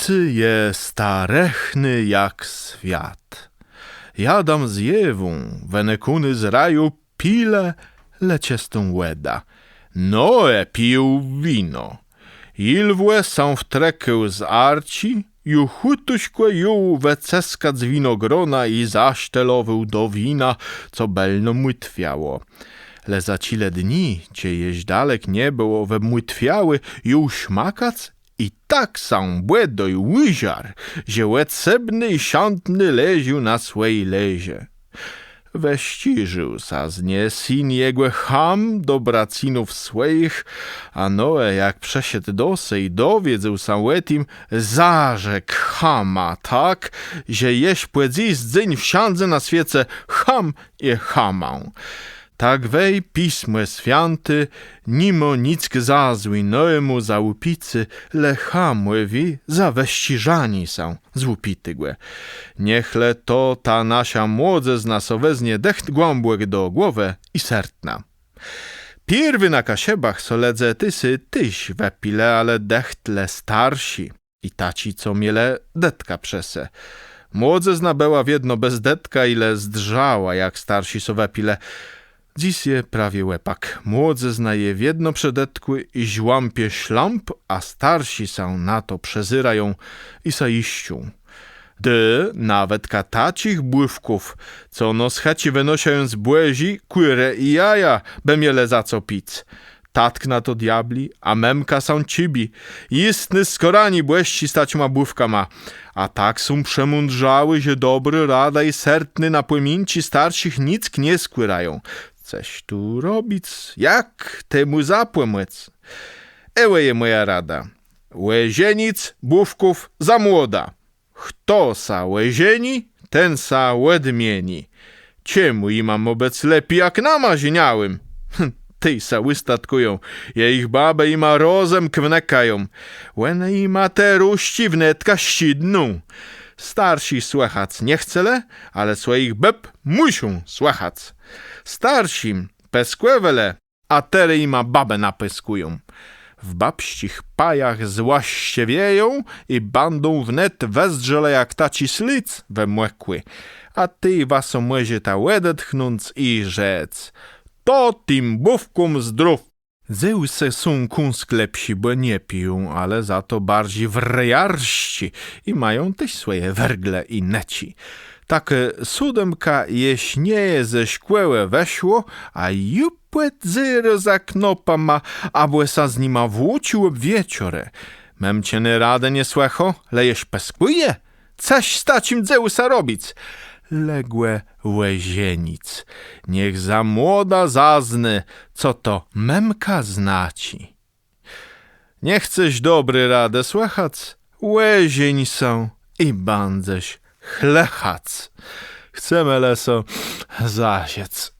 łupicy je starechny jak świat. Jadam z Jewą, wenekuny z raju pile leciestą łeda. Noe pił wino. Ilwłe są w trekę z arci, ju chutuśkłe ju weceska z winogrona i zasztelowył do wina, co belno młytwiało. Le za cile dni, cie jeź dalek nie było we młytwiały, ju szmakac i tak sam błedoj łyziar, że łecebny i siątny leził na swej lezie. Weściżył sa z nie syn jego Ham do bracinów swoich, a Noe jak przesiedł dose i dowiedział sa łetim, zarzekł Hama tak, że jeś płedzi z dzyń wsiądze na świece Ham i Hamę. Tak wej pismo święty, nimo nick zazły Noemu za łupicy, le Hamłewi za weściżani są z łupitygłe. Niechle to ta nasza młodze z nas oweznie decht głąbłek do głowę i sertna. Pierwy na kasiebach soledze tysy tyś wepile, ale dechtle starsi i taci co miele detka przese. Młodze znabeła w jedno bez detka, ile zdrzała jak starsi so wepile. Dziś je prawie łepak. Młodze znaje w jedno przedetkły i źłampie ślamp, a starsi są na to przezyrają i sa iścią. Dy nawet katacich bływków, co no z checi wynosiają z błezi, kłyrę i jaja, be miele za co pic. Tatk na to diabli, a memka są cibi. Istny skorani błeści stać ma bływka ma. A tak są przemądrzały, że dobry rada i sertny na płymięci starszych nic nie skłyrają. Coś tu robić, jak temu zapłemec. Ewe je moja rada. Łezienic błówków za młoda. Kto sa łezieni, ten sa łedmieni. Ciemu imam obec lepiej jak nama zieniałym. Tej sa wystatkują, je ich babę ima rozem kwynekają. Łene ima te ruści wnetka ścidną. Starsi słychać nie chcele, ale swoich beb muszą słychać. Starsim peskłewele, a tere ima babę napeskują. W babścich pajach złaście wieją i bandą wnet wezdrzele jak taci slic we młekły. A ty was o młezie ta łedę tchnąc i rzec. To tym bówkom zdrów. Zeusy są kunsklepsi, bo nie piją, ale za to bardziej wrejarści i mają też swoje wergle i neci. Takie sudemka jeśnieje ze szkłełe weszło, a jupłet zyro za knopa ma, a błesa z nima włócił wieczorę. Mem cię nie radę nie słycho, lejeś peskuje? Coś stać im Zeusa robić? Ległe łezienic. Niech za młoda zazny, co to memka znaci. Nie chcesz dobry radę słychać? Łezień są i bandześ chlechac. Chcemy leso zasiec.